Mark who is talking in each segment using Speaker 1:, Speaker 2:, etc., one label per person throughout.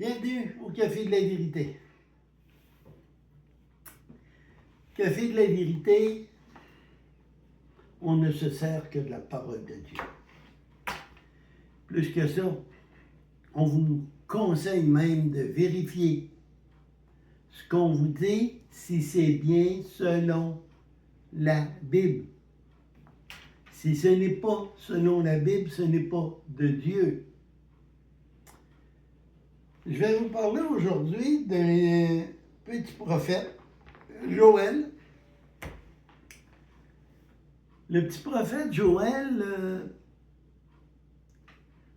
Speaker 1: Bienvenue au Café de la Vérité. Café de la Vérité, on ne se sert que de la parole de Dieu. Plus que ça, on vous conseille même de vérifier ce qu'on vous dit, si c'est bien selon la Bible. Si ce n'est pas selon la Bible, ce n'est pas de Dieu. Je vais vous parler aujourd'hui d'un petit prophète, Joël. Le petit prophète Joël,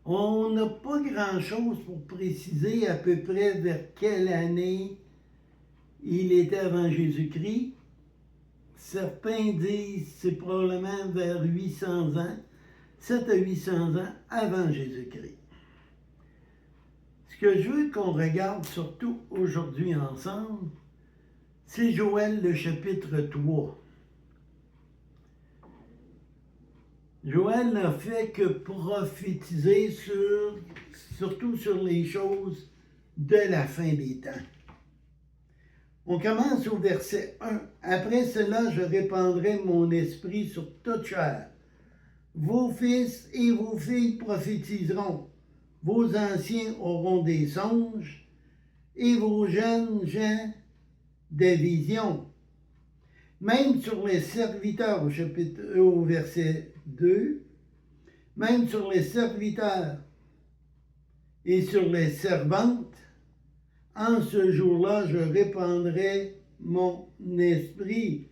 Speaker 1: on n'a pas grand-chose pour préciser à peu près vers quelle année il était avant Jésus-Christ. Certains disent que c'est probablement vers 800 ans, 7 à 800 ans avant Jésus-Christ. Ce que je veux qu'on regarde surtout aujourd'hui ensemble, c'est Joël le chapitre 3. Joël n'a fait que prophétiser surtout sur les choses de la fin des temps. On commence au verset 1. « Après cela, je répandrai mon esprit sur toute chair. Vos fils et vos filles prophétiseront. Vos anciens auront des songes et vos jeunes gens des visions. » Même sur les serviteurs, au verset 2, même sur les serviteurs et sur les servantes, en ce jour-là, je répandrai mon esprit.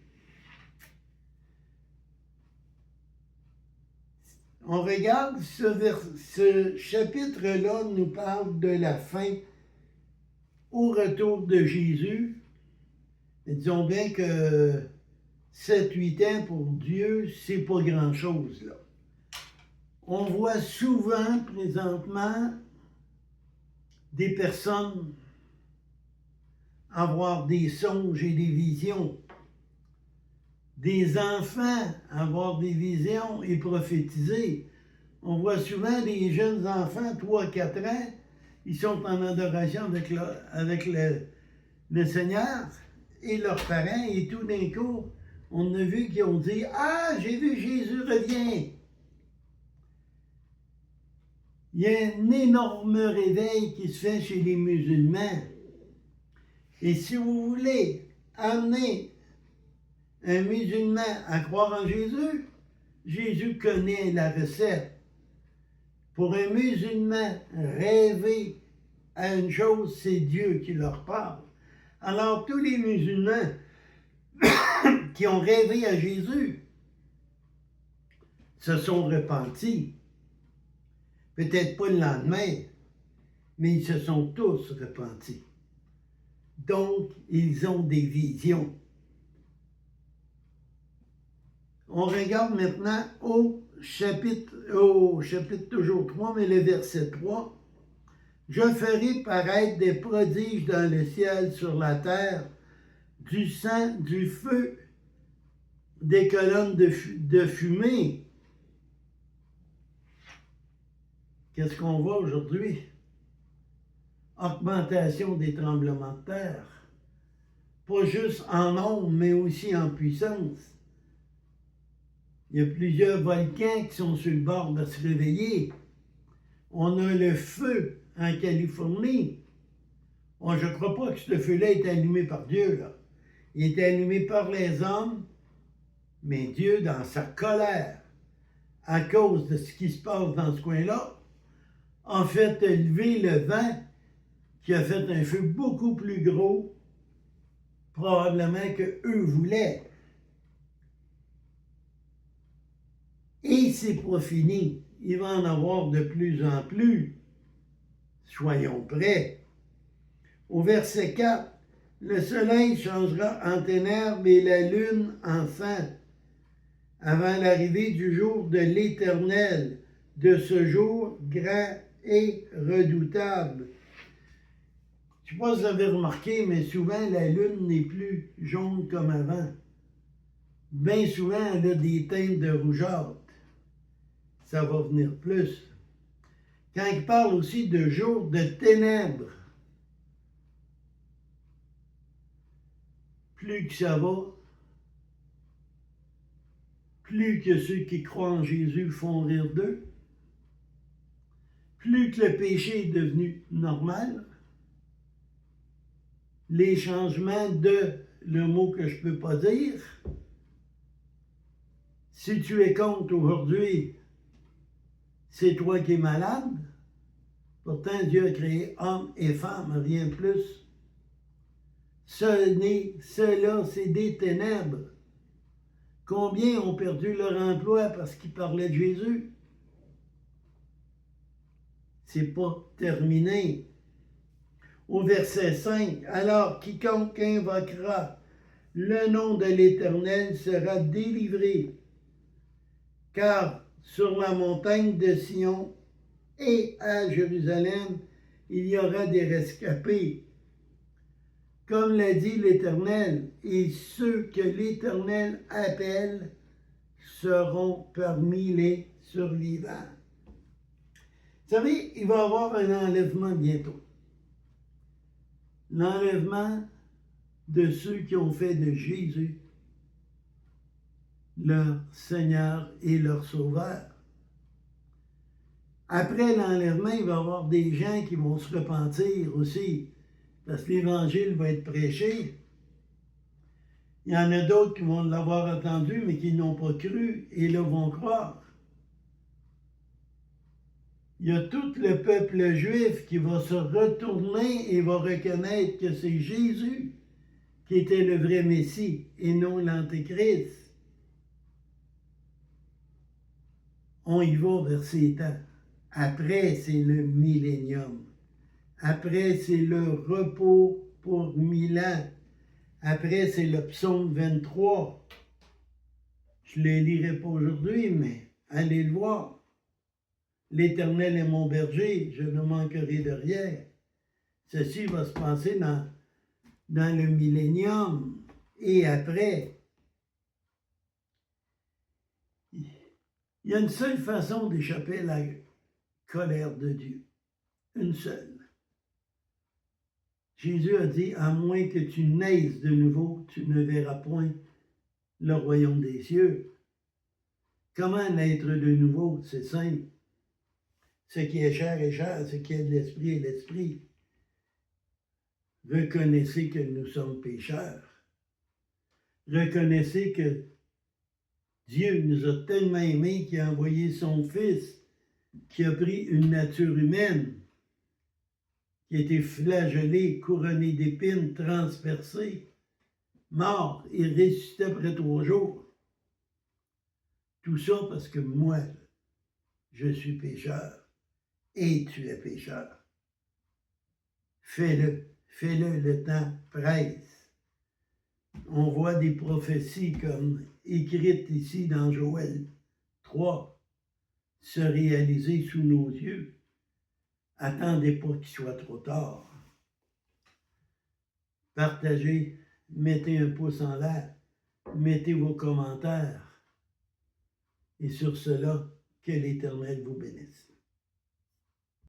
Speaker 1: On regarde ce chapitre-là nous parle de la fin au retour de Jésus. Et disons bien que 7-8 ans pour Dieu, c'est pas grand-chose là. On voit souvent présentement des personnes avoir des songes et des visions, des enfants avoir des visions et prophétiser. On voit souvent des jeunes enfants, 3-4 ans, ils sont en adoration avec le Seigneur et leurs parents, et tout d'un coup, on a vu qu'ils ont dit « Ah, j'ai vu Jésus revient ». Il y a un énorme réveil qui se fait chez les musulmans. Et si vous voulez amener un musulman à croire en Jésus, Jésus connaît la recette. Pour un musulman, rêver à une chose, c'est Dieu qui leur parle. Alors tous les musulmans qui ont rêvé à Jésus se sont repentis. Peut-être pas le lendemain, mais ils se sont tous repentis. Donc, ils ont des visions. On regarde maintenant au chapitre toujours 3, mais le verset 3. « Je ferai paraître des prodiges dans le ciel, sur la terre, du sang, du feu, des colonnes de fumée. » Qu'est-ce qu'on voit aujourd'hui? Augmentation des tremblements de terre. Pas juste en nombre, mais aussi en puissance. Il y a plusieurs volcans qui sont sur le bord de se réveiller. On a le feu en Californie. Je ne crois pas que ce feu-là est allumé par Dieu, là. Il est allumé par les hommes, mais Dieu, dans sa colère, à cause de ce qui se passe dans ce coin-là, a fait lever le vent qui a fait un feu beaucoup plus gros, probablement qu'eux voulaient. Et c'est pas fini. Il va en avoir de plus en plus. Soyons prêts. Au verset 4, « Le soleil changera en ténèbres et la lune en sang, avant l'arrivée du jour de l'Éternel, de ce jour grand et redoutable. » Je ne sais pas si vous avez remarqué, mais souvent la lune n'est plus jaune comme avant. Bien souvent, elle a des teintes de rougeâtre. Ça va venir plus. Quand il parle aussi de jour de ténèbres, plus que ça va, plus que ceux qui croient en Jésus font rire d'eux, plus que le péché est devenu normal, les changements de le mot que je ne peux pas dire. Si tu es contre aujourd'hui, c'est toi qui es malade. Pourtant, Dieu a créé homme et femme, rien de plus. Cela, c'est des ténèbres. Combien ont perdu leur emploi parce qu'ils parlaient de Jésus? C'est pas terminé. Au verset 5, alors quiconque invoquera le nom de l'Éternel sera délivré, car sur la montagne de Sion et à Jérusalem, il y aura des rescapés. Comme l'a dit l'Éternel, et ceux que l'Éternel appelle seront parmi les survivants. Vous savez, il va y avoir un enlèvement bientôt. L'enlèvement de ceux qui ont fait de Jésus leur Seigneur et leur Sauveur. Après l'enlèvement, il va y avoir des gens qui vont se repentir aussi, parce que l'Évangile va être prêché. Il y en a d'autres qui vont l'avoir entendu, mais qui n'ont pas cru, et là vont croire. Il y a tout le peuple juif qui va se retourner et va reconnaître que c'est Jésus qui était le vrai Messie et non l'Antéchrist. On y va vers ces temps. Après, c'est le millénium. Après, c'est le repos pour 1000 ans. Après, c'est le psaume 23. Je ne le lirai pas aujourd'hui, mais allez le voir. L'Éternel est mon berger, je ne manquerai de rien. Ceci va se passer dans le millénium et après. Il y a une seule façon d'échapper à la colère de Dieu. Une seule. Jésus a dit, à moins que tu naisses de nouveau, tu ne verras point le royaume des cieux. Comment naître de nouveau? C'est simple. Ce qui est chair est chair, ce qui est de l'esprit est l'esprit. Reconnaissez que nous sommes pécheurs. Reconnaissez que Dieu nous a tellement aimés qu'il a envoyé son Fils, qui a pris une nature humaine, qui a été flagellé, couronné d'épines, transpercé, mort et ressuscité après 3 jours. Tout ça parce que moi, je suis pécheur et tu es pécheur. Fais-le, le temps presse. On voit des prophéties comme écrites ici dans Joël 3 se réaliser sous nos yeux. Attendez pas qu'il soit trop tard. Partagez, mettez un pouce en l'air, mettez vos commentaires. Et sur cela, que l'Éternel vous bénisse.